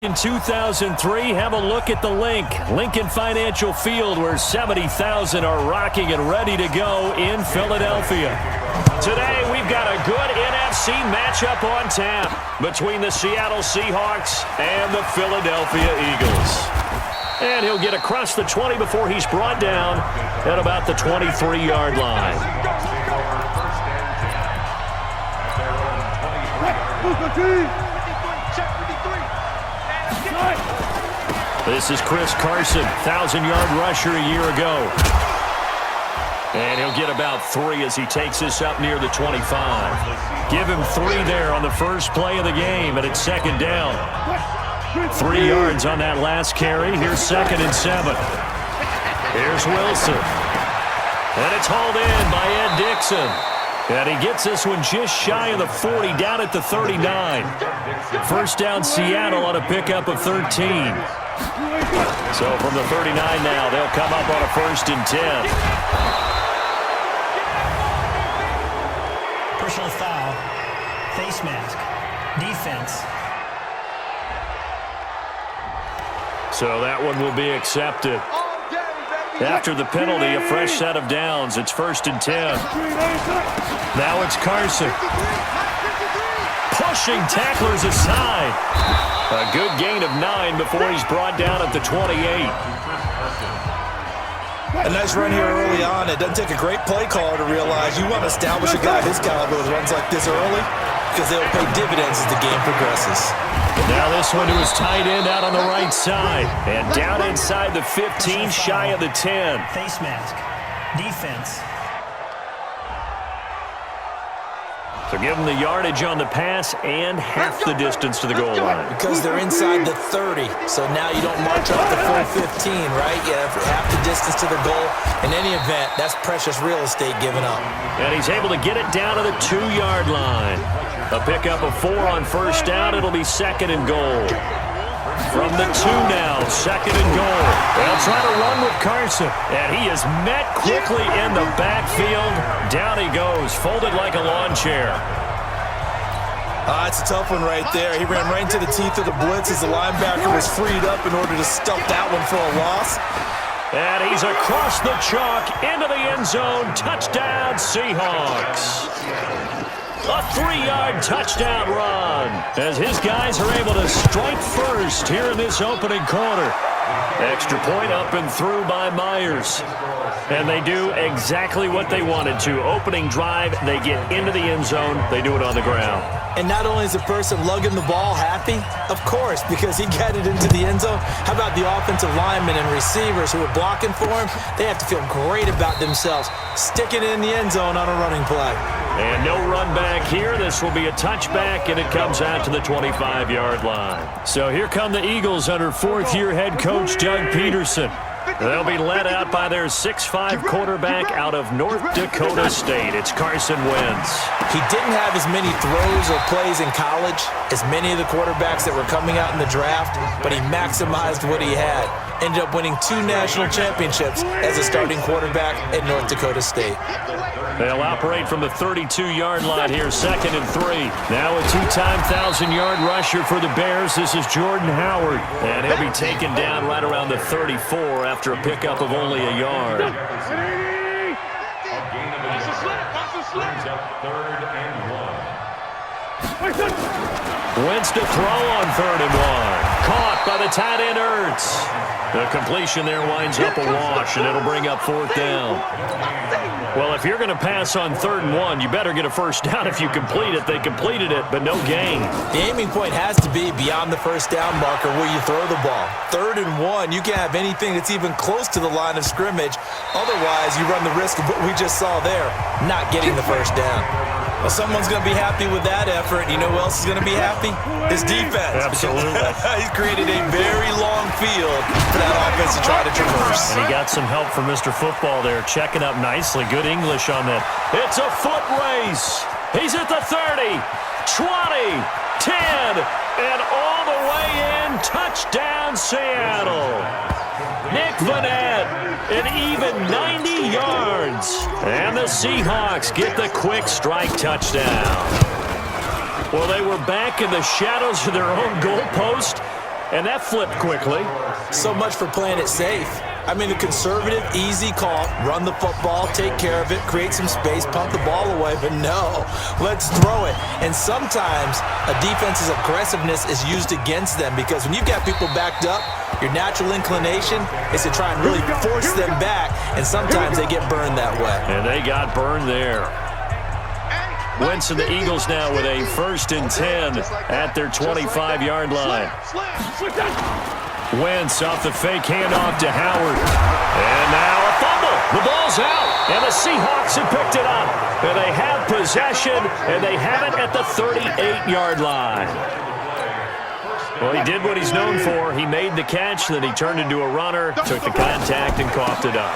In 2003, have a look at the Lincoln Financial Field, where 70,000 are rocking and ready to go in Philadelphia. Today, we've got a good NFC matchup on tap between the Seattle Seahawks and the Philadelphia Eagles. And he'll get across the 20 before he's brought down at about the 23-yard line. This is Chris Carson, 1,000-yard rusher a year ago. And he'll get about 3 as he takes this up near the 25. Give him 3 there on the first play of the game, and it's second down. 3 yards on that last carry. Here's 2nd and 7. Here's Wilson. And it's hauled in by Ed Dixon. And he gets this one just shy of the 40, down at the 39. First down, Seattle on a pickup of 13. So from the 39 now, they'll come up on a 1st and 10. Personal foul, face mask, defense. So that one will be accepted. After the penalty, a fresh set of downs. It's 1st and 10. Now it's Carson. Pushing tacklers aside. A good gain of 9 before he's brought down at the 28. A nice run here early on. It doesn't take a great play caller to realize you want to establish a guy his caliber with runs like this early, because they'll pay dividends as the game progresses. Now this one to his tight end out on the right side. And down inside the 15, shy of the 10. Face mask, defense. So give them the yardage on the pass and half the distance to the goal line. Because they're inside the 30, so now you don't march off the full 15, right? You have half the distance to the goal. In any event, that's precious real estate given up. And he's able to get it down to the 2-yard line. A pickup of 4 on first down. It'll be 2nd and goal. From the 2 now, 2nd and goal. They'll try to run with Carson. And he is met quickly in the backfield. Down he goes, folded like a lawn chair. It's a tough one right there. He ran right into the teeth of the blitz as the linebacker was freed up in order to stuff that one for a loss. And he's across the chalk into the end zone. Touchdown, Seahawks. A 3-yard touchdown run as his guys are able to strike first here in this opening quarter. Extra point up and through by Myers. And they do exactly what they wanted to. Opening drive, they get into the end zone. They do it on the ground. And not only is the person lugging the ball happy, of course, because he got it into the end zone. How about the offensive linemen and receivers who are blocking for him? They have to feel great about themselves, sticking it in the end zone on a running play. And no run back here. This will be a touchback, and it comes out to the 25-yard line. So here come the Eagles under 4th-year head coach Doug Peterson. They'll be led out by their 6'5" quarterback out of North Dakota State. It's Carson Wentz. He didn't have as many throws or plays in college as many of the quarterbacks that were coming out in the draft, but he maximized what he had. Ended up winning 2 national championships as a starting quarterback at North Dakota State. They'll operate from the 32-yard line here, 2nd and 3. Now a 2-time 1,000-yard rusher for the Bears. This is Jordan Howard. And he'll be taken down right around the 34 after a pickup of only a yard. Wentz to throw on 3rd and 1. Caught by the tight end Ertz. The completion there winds up a wash, and it'll bring up 4th down. Well, if you're going to pass on 3rd and 1, you better get a first down if you complete it. They completed it, but no gain. The aiming point has to be beyond the first down marker where you throw the ball. 3rd and 1, you can't have anything that's even close to the line of scrimmage. Otherwise, you run the risk of what we just saw there, not getting the first down. Well, someone's going to be happy with that effort. You know who else is going to be happy? His defense. Absolutely. He's created a very long field for that offense to try to traverse. And he got some help from Mr. Football there, checking up nicely. Good English on that. It's a foot race. He's at the 30, 20, 10, and all the way in. Touchdown, Seattle. Nick Vanette, an even 90 yards. And the Seahawks get the quick strike touchdown. Well, they were back in the shadows of their own goalpost, And that flipped quickly. So much for playing it safe. I mean, the conservative, easy call, run the football, take care of it, create some space, punt the ball away, but no, let's throw it. And sometimes a defense's aggressiveness is used against them because when you've got people backed up, your natural inclination is to try and really force them back, and sometimes they get burned that way. And they got burned there. Wentz and the Eagles now with a 1st and 10 at their 25-yard line. Wentz off the fake handoff to Howard. And now a fumble. The ball's out. And the Seahawks have picked it up. And they have possession, and they have it at the 38-yard line. Well, he did what he's known for. He made the catch, then he turned into a runner, took the contact, and coughed it up.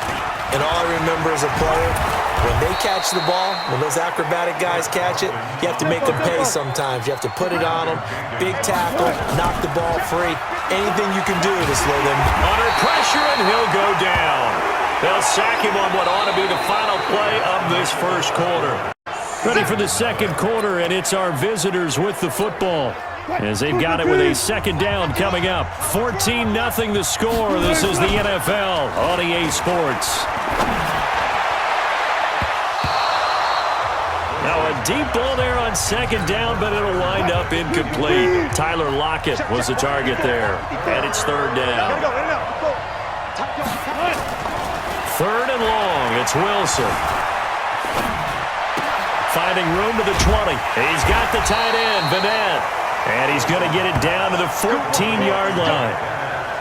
And all I remember as a player, when they catch the ball, when those acrobatic guys catch it, you have to make them pay sometimes. You have to put it on them, big tackle, knock the ball free. Anything you can do to slow them. Under pressure, and he'll go down. They'll sack him on what ought to be the final play of this first quarter. Ready for the second quarter, and it's our visitors with the football, as they've got it with a 2nd down coming up. 14-0 the score. This is the NFL on EA Sports. Now a deep ball there on 2nd down, but it'll wind up incomplete. Tyler Lockett was the target there, and it's 3rd down. 3rd and long. It's Wilson. Finding room to the 20. He's got the tight end, Vanette. And he's going to get it down to the 14-yard line.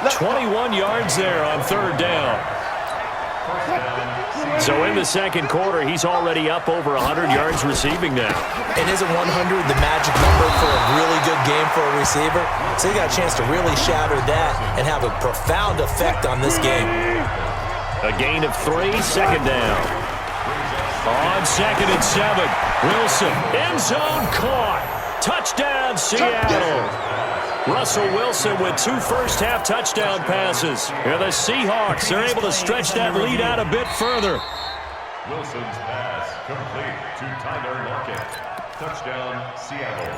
21 yards there on 3rd down. So in the second quarter, he's already up over 100 yards receiving now. And isn't 100 the magic number for a really good game for a receiver? So he got a chance to really shatter that and have a profound effect on this game. A gain of 3, 2nd down. On 2nd and 7, Wilson, end zone caught. Touchdown, Seattle. Russell Wilson with 2 first-half touchdown passes. And the Seahawks are able to stretch that lead out a bit further. Wilson's pass complete to Tyler Lockett. Touchdown, Seattle.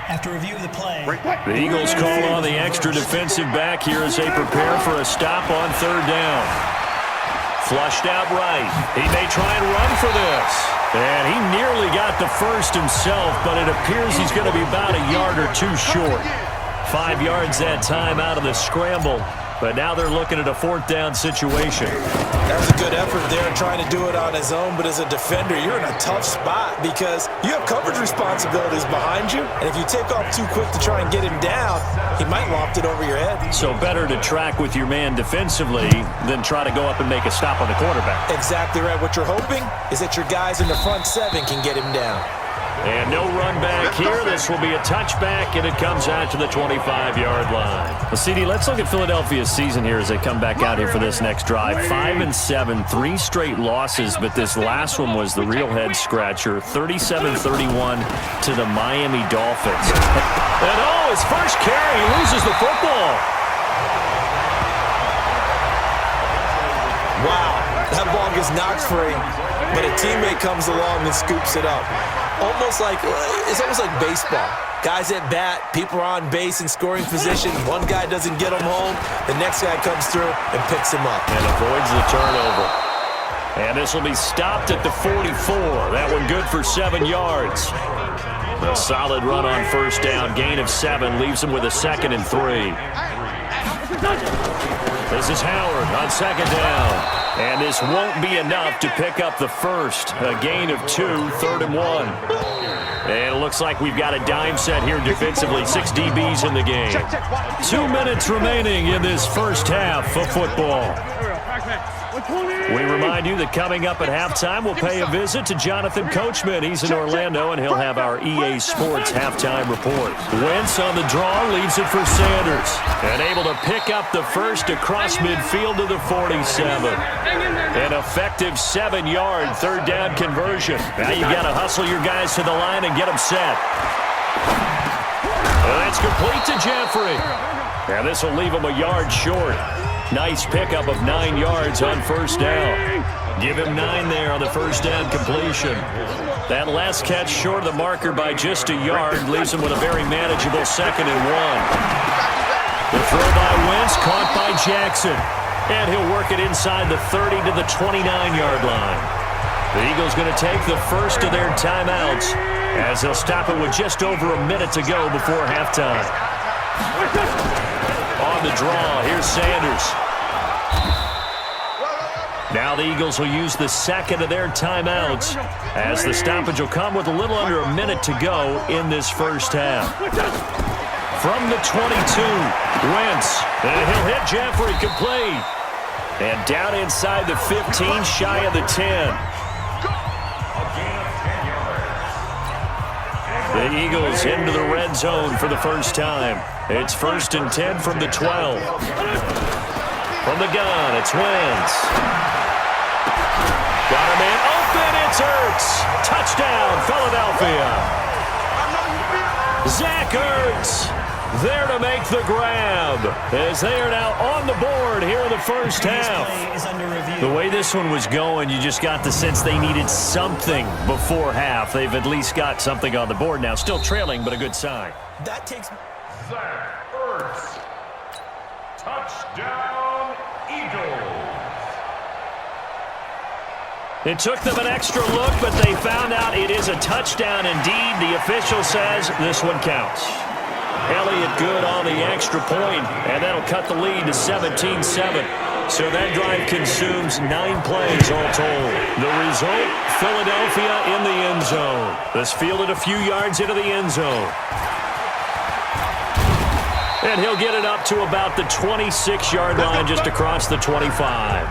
After review of the play, The Eagles call on the extra defensive back here as they prepare for a stop on 3rd down. Flushed out right. He may try and run for this. And he nearly got the first himself, but it appears he's going to be about a yard or 2 short. 5 yards that time out of the scramble, but now they're looking at a 4th down situation. That was a good effort there trying to do it on his own, but as a defender, you're in a tough spot because you have coverage responsibilities behind you, and if you take off too quick to try and get him down, he might loft it over your head. So better to track with your man defensively than try to go up and make a stop on the quarterback. Exactly right. What you're hoping is that your guys in the front 7 can get him down. And no run back here. This will be a touchback, and it comes out to the 25-yard line. Well, CD, let's look at Philadelphia's season here as they come back out here for this next drive. 5-7, 3 straight losses, but this last one was the real head-scratcher. 37-31 to the Miami Dolphins. And, oh, his first carry, he loses the football. Wow, that ball gets knocked free, but a teammate comes along and scoops it up. It's almost like baseball. Guys at bat, people are on base in scoring position. One guy doesn't get him home. The next guy comes through and picks him up. And avoids the turnover. And this will be stopped at the 44. That one good for 7 yards. A solid run on 1st down. Gain of 7 leaves him with a 2nd and 3. This is Howard on 2nd down. And this won't be enough to pick up the first. A gain of 2, 3rd and 1. And it looks like we've got a dime set here defensively. 6 DBs in the game. 2 minutes remaining in this first half of football. We remind you that coming up at halftime, we'll pay a visit to Jonathan Coachman. He's in Orlando, and he'll have our EA Sports halftime report. Wentz on the draw, leaves it for Sanders. And able to pick up the first across midfield to the 47. An effective 7-yard 3rd down conversion. Now you've got to hustle your guys to the line and get them set. And that's complete to Jeffrey. And this will leave him a yard short. Nice pickup of 9 yards on 1st down. Give him 9 there on the 1st down completion. That last catch short of the marker by just a yard leaves him with a very manageable 2nd and 1. The throw by Wentz, caught by Jackson. And he'll work it inside the 30 to the 29-yard line. The Eagles going to take the first of their timeouts as they'll stop it with just over a minute to go before halftime. On the draw, here's Sanders. Now the Eagles will use the second of their timeouts as the stoppage will come with a little under a minute to go in this first half. From the 22, Wentz, and he'll hit Jeffrey complete. And down inside the 15, shy of the 10. The Eagles into the red zone for the first time. It's 1st and 10 from the 12. From the gun, it's Wentz. Got a man open, it's Ertz. Touchdown, Philadelphia. Zach Ertz there to make the grab as they are now on the board here in the first half. The way this one was going, you just got the sense they needed something before half. They've at least got something on the board now. Still trailing, but a good sign. That takes Zach Ertz. Touchdown, Eagles. It took them an extra look, but they found out it is a touchdown indeed. The official says this one counts. Elliott good on the extra point, and that'll cut the lead to 17-7. So that drive consumes 9 plays all told. The result, Philadelphia in the end zone. This fielded a few yards into the end zone. And he'll get it up to about the 26-yard line just across the 25.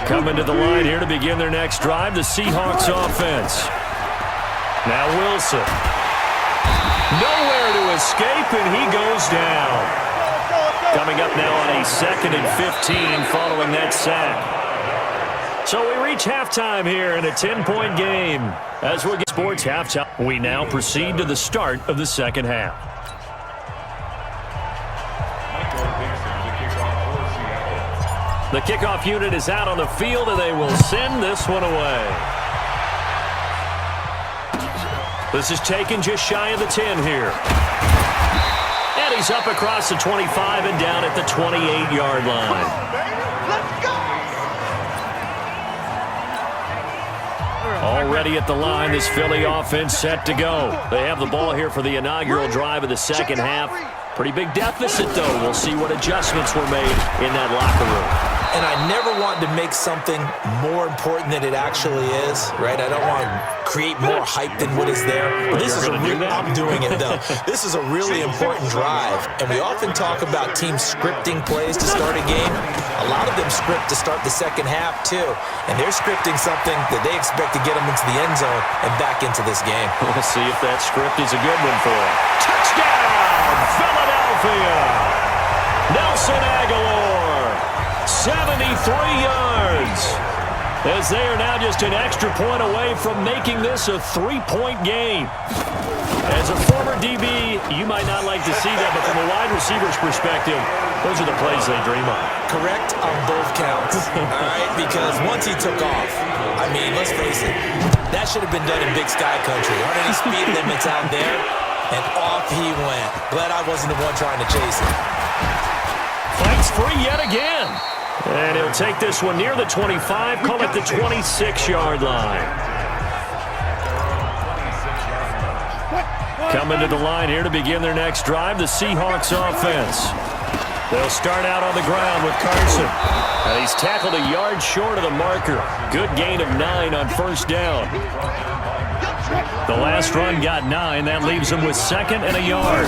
Coming to the line here to begin their next drive, the Seahawks offense. Now Wilson. Nowhere to escape, and he goes down. Coming up now on a 2nd and 15 following that sack. So we reach halftime here in a 10-point game. As we'll get sports halftime, we now proceed to the start of the second half. The kickoff unit is out on the field, and they will send this one away. This is taken just shy of the 10 here. And he's up across the 25 and down at the 28-yard line. Already at the line, this Philly offense set to go. They have the ball here for the inaugural drive of the second half. Pretty big deficit, though. We'll see what adjustments were made in that locker room. And I never want to make something more important than it actually is, right? I don't want to create more hype than what is there. But this is I'm doing it, though. This is a really important drive. And we often talk about teams scripting plays to start a game. A lot of them script to start the second half, too. And they're scripting something that they expect to get them into the end zone and back into this game. We'll see if that script is a good one for them. Touchdown, Philadelphia! Nelson Aguilar. 73 yards as they are now just an extra point away from making this a 3-point game. As a former DB, you might not like to see that, but from a wide receiver's perspective, those are the plays they dream of. Correct on both counts, all right? Because once he took off, I mean, let's face it, that should have been done in Big Sky Country. Aren't any speed limits out there? And off he went. Glad I wasn't the one trying to chase him. Fights free yet again. And he'll take this one near the 25, call it the 26-yard line. Coming to the line here to begin their next drive, the Seahawks offense. They'll start out on the ground with Carson. And he's tackled a yard short of the marker. Good gain of 9 on first down. The last run got 9. That leaves him with 2nd and a yard.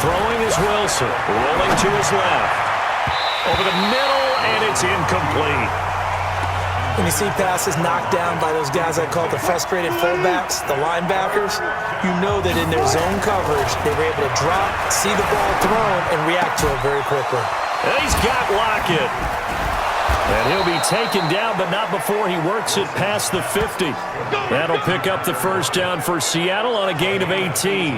Throwing is Wilson. Rolling to his left. Over the middle, and it's incomplete. When you see passes knocked down by those guys I call the frustrated fullbacks, the linebackers, you know that in their zone coverage, they were able to drop, see the ball thrown, and react to it very quickly. And he's got Lockett. And he'll be taken down, but not before he works it past the 50. That'll pick up the first down for Seattle on a gain of 18.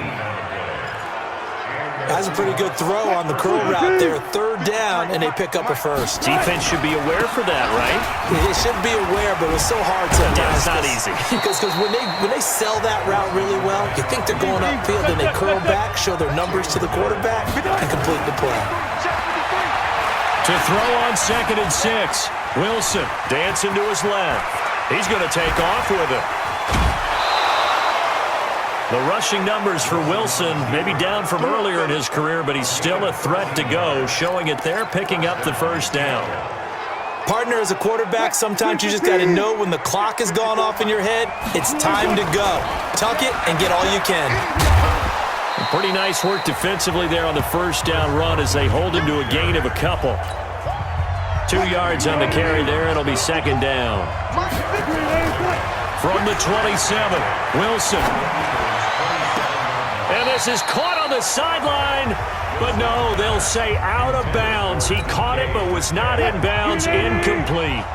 That's a pretty good throw on the curl route there. Third down, and they pick up a first. Defense should be aware for that, right? They should be aware, but it was so hard sometimes. Yeah, it's not easy. Because when they sell that route really well, you think they're going upfield, and they curl back, show their numbers to the quarterback, and complete the play. To throw on 2nd and 6. Wilson dancing to his left. He's going to take off with it. The rushing numbers for Wilson maybe down from earlier in his career, but he's still a threat to go, showing it there, picking up the first down. Partner, as a quarterback, sometimes you just got to know when the clock has gone off in your head, it's time to go. Tuck it and get all you can. Pretty nice work defensively there on the first down run as they hold him to a gain of a couple. 2 yards on the carry there. It'll be 2nd down. From the 27, Wilson. And this is caught on the sideline. But no, they'll say out of bounds. He caught it but was not in bounds. Incomplete.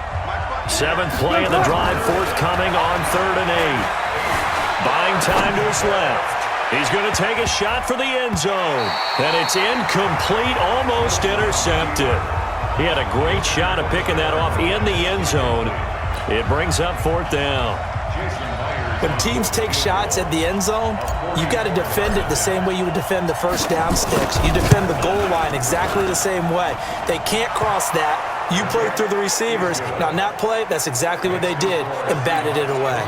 7th play in the drive, forthcoming on 3rd and 8. Buying time to his left. He's going to take a shot for the end zone. And it's incomplete, almost intercepted. He had a great shot at picking that off in the end zone. It brings up 4th down. When teams take shots at the end zone, you've got to defend it the same way you would defend the first down sticks. You defend the goal line exactly the same way. They can't cross that. You play through the receivers. Now, on that play, that's exactly what they did and batted it away.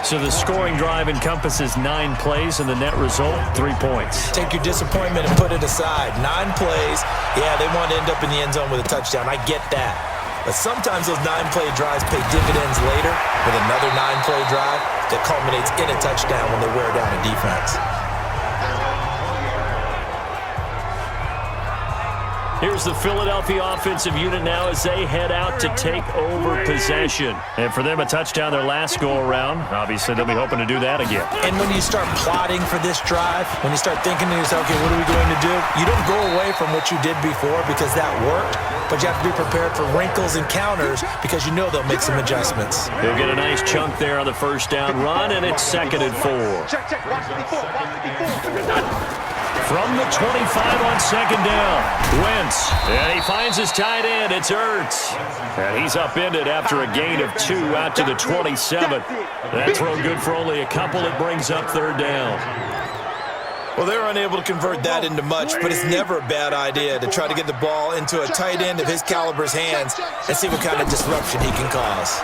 So the scoring drive encompasses 9 plays, and the net result, 3 points. Take your disappointment and put it aside. 9 plays. Yeah, they want to end up in the end zone with a touchdown. I get that. But sometimes those 9-play drives pay dividends later with another 9-play drive that culminates in a touchdown when they wear down a defense. Here's the Philadelphia offensive unit now as they head out to take over possession. And for them, a touchdown their last go-around. Obviously, they'll be hoping to do that again. And when you start plotting for this drive, when you start thinking to yourself, okay, what are we going to do? You don't go away from what you did before because that worked, but you have to be prepared for wrinkles and counters because you know they'll make some adjustments. He'll get a nice chunk there on the first down run, and it's 2nd and 4. From the 25 on 2nd down, Wentz, and he finds his tight end. It's Ertz, and he's upended after a gain of 2 out to the 27. That throw good for only a couple. It brings up 3rd down. Well, they're unable to convert that into much, but it's never a bad idea to try to get the ball into a tight end of his caliber's hands and see what kind of disruption he can cause.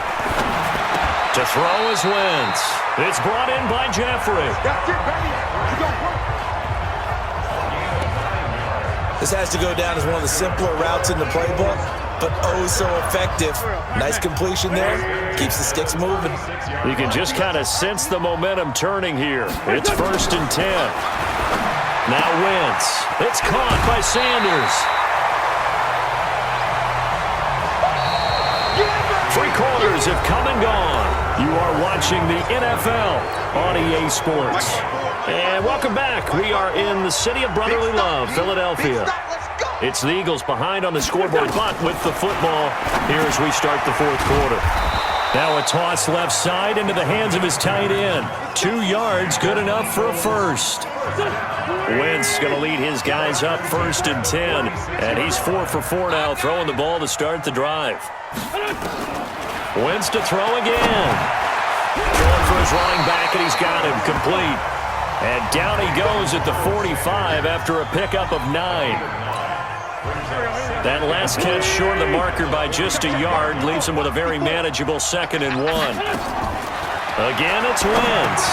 To throw is Wentz. It's brought in by Jeffrey. This has to go down as one of the simpler routes in the playbook, but oh so effective. Nice completion there. Keeps the sticks moving. You can just kind of sense the momentum turning here. It's 1st and 10. Now Wentz. It's caught by Sanders. 3 quarters have come and gone. You are watching the NFL on EA Sports. And welcome back. We are in the city of brotherly love, Philadelphia. It's the Eagles behind on the scoreboard, but with the football here as we start the 4th quarter. Now a toss left side into the hands of his tight end. 2 yards, good enough for a first. Wentz going to lead his guys up 1st and 10. And he's 4 for 4 now, throwing the ball to start the drive. Wentz to throw again. Throwing for his running back, and he's got him complete. And down he goes at the 45 after a pickup of 9. That last catch short of the marker by just a yard leaves him with a very manageable 2nd and 1. Again, it's Wentz.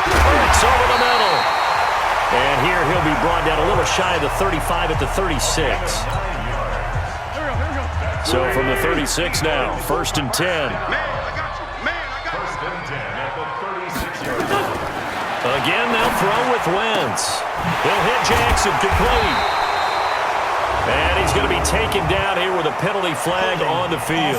It's over the middle. And here he'll be brought down a little shy of the 35 at the 36. So from the 36 now, 1st and 10. Again, they'll throw with Wentz. He'll hit Jackson, complete. And he's going to be taken down here with a penalty flag on the field.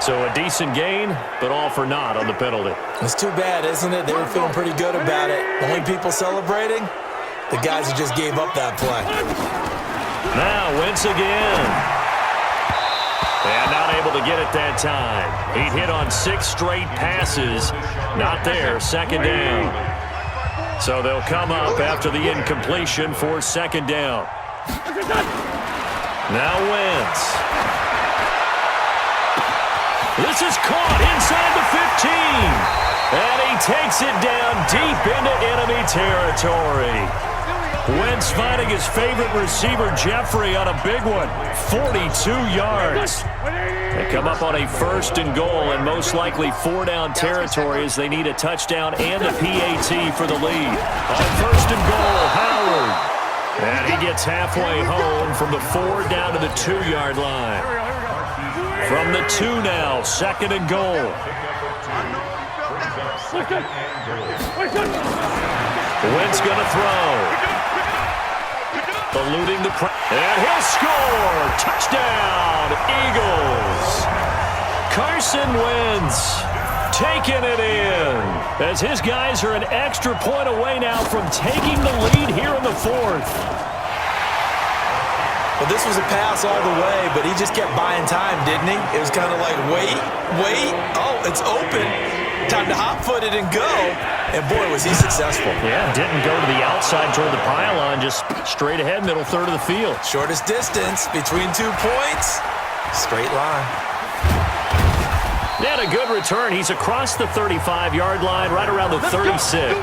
So a decent gain, but all for naught on the penalty. It's too bad, isn't it? They were feeling pretty good about it. Only people celebrating? The guys who just gave up that play. Now Wentz again. And not able to get it that time. He hit on 6 straight passes. Not there, second down. So they'll come up after the incompletion for second down. Now Wentz. This is caught inside the 15. And he takes it down deep into enemy territory. Wentz finding his favorite receiver, Jeffrey, on a big one. 42 yards. They come up on a 1st and goal and most likely 4-down territory as they need a touchdown and a PAT for the lead. On 1st and goal, Howard. And he gets halfway home from the 4 down to the 2-yard line. From the 2 now, 2nd and goal. Wentz going to throw. Eluding the pressure. And he'll score. Touchdown, Eagles. Carson Wentz taking it in as his guys are an extra point away now from taking the lead here in the 4th. Well, this was a pass all the way, but he just kept buying time, didn't he? It was kind of like, wait. Oh, it's open. Time to hot-foot it and go. And, boy, was he successful. Yeah, didn't go to the outside toward the pylon, just straight ahead, middle third of the field. Shortest distance between 2 points. Straight line. He had a good return. He's across the 35-yard line, right around the 36.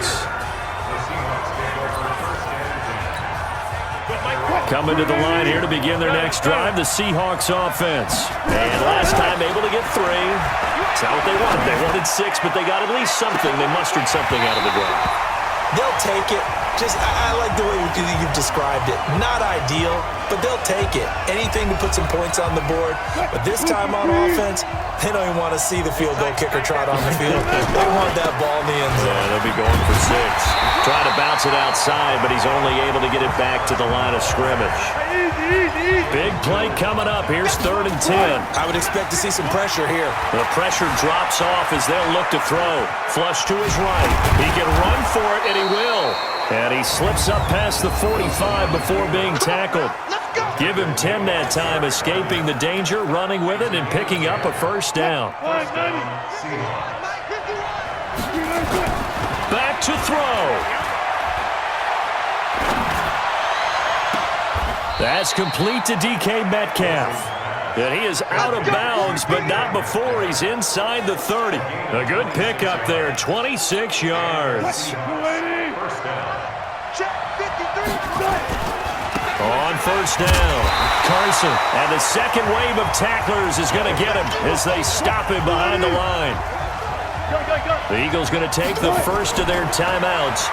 Coming to the line here to begin their next drive, the Seahawks offense. And last time able to get 3. That's not what they wanted. They wanted 6, but they got at least something. They mustered something out of the drive. They'll take it. I like the way you've described it. Not ideal, but they'll take it. Anything to put some points on the board. But this time on offense, they don't even want to see the field goal kicker trot on the field. They want that ball in the end zone. Yeah, they'll be going for 6. Trying to bounce it outside, but he's only able to get it back to the line of scrimmage. Big play coming up. Here's 3rd and 10. I would expect to see some pressure here. The pressure drops off as they'll look to throw. Flush to his right. He can run for it, and he will. And he slips up past the 45 before being tackled. Give him 10 that time, escaping the danger, running with it, and picking up a 1st down. Back to throw. That's complete to DK Metcalf. And he is out of bounds, but not before he's inside the 30. A good pickup there, 26 yards. On 1st down, Carson, and the second wave of tacklers is going to get him as they stop him behind the line. The Eagles going to take the first of their timeouts.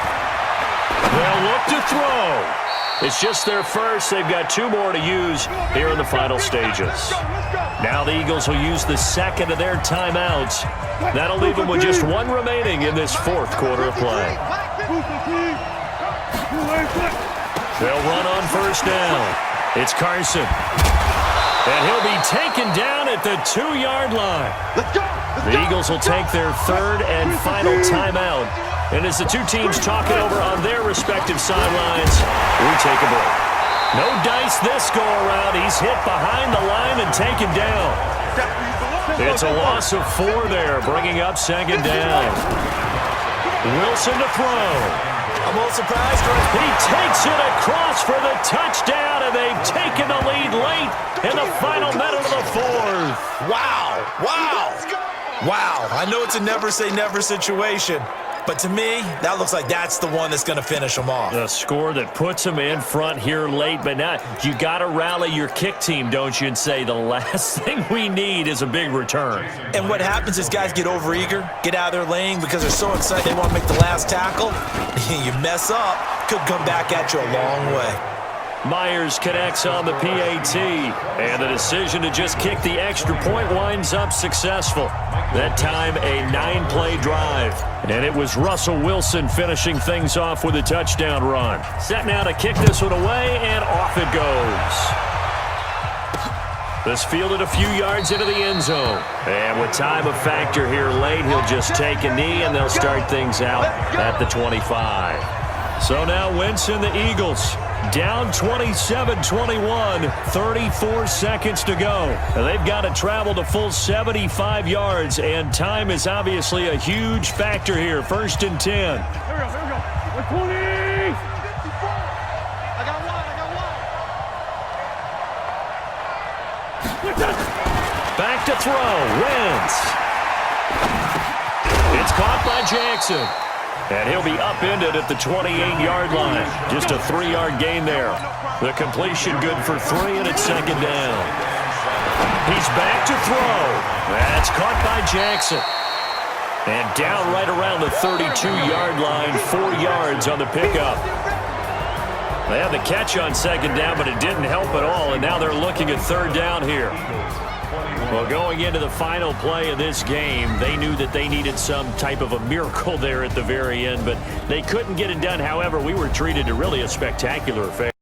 They'll look to throw. It's just their first. They've got 2 more to use here in the final stages. Now the Eagles will use the second of their timeouts. That'll leave them with just 1 remaining in this 4th quarter of play. They'll run on 1st down. It's Carson. And he'll be taken down at the 2-yard line. The Eagles will take their 3rd and final timeout. And as the 2 teams talk it over on their respective sidelines, we take a break. No dice this go-around. He's hit behind the line and taken down. It's a loss of 4 there, bringing up 2nd down. Wilson to throw. I'm a little surprised. He takes it across for the touchdown, and they've taken the lead late in the final minute of the 4th. Wow. I know it's a never-say-never situation, but to me, that looks like that's the one that's going to finish them off. The score that puts them in front here late, but now you got to rally your kick team, don't you, and say the last thing we need is a big return. And what happens is guys get overeager, get out of their lane because they're so excited they want to make the last tackle. You mess up, could come back at you a long way. Myers connects on the PAT, and the decision to just kick the extra point winds up successful. That time, a 9-play drive, and it was Russell Wilson finishing things off with a touchdown run. Set now to kick this one away, and off it goes. This fielded a few yards into the end zone. And with time a factor here late, he'll just take a knee, and they'll start things out at the 25. So now Wentz and the Eagles Down 27-21, 34 seconds to go. They've got to travel the full 75 yards, and time is obviously a huge factor here. 1st and 10. Here we go. We're 20. I got one. Back to throw. Wentz. It's caught by Jackson. And he'll be upended at the 28-yard line. Just a 3-yard gain there. The completion good for 3, and it's 2nd down. He's back to throw. That's caught by Jackson. And down right around the 32-yard line, 4 yards on the pickup. They had the catch on 2nd down, but it didn't help at all, and now they're looking at 3rd down here. Well, going into the final play of this game, they knew that they needed some type of a miracle there at the very end, but they couldn't get it done. However, we were treated to really a spectacular affair.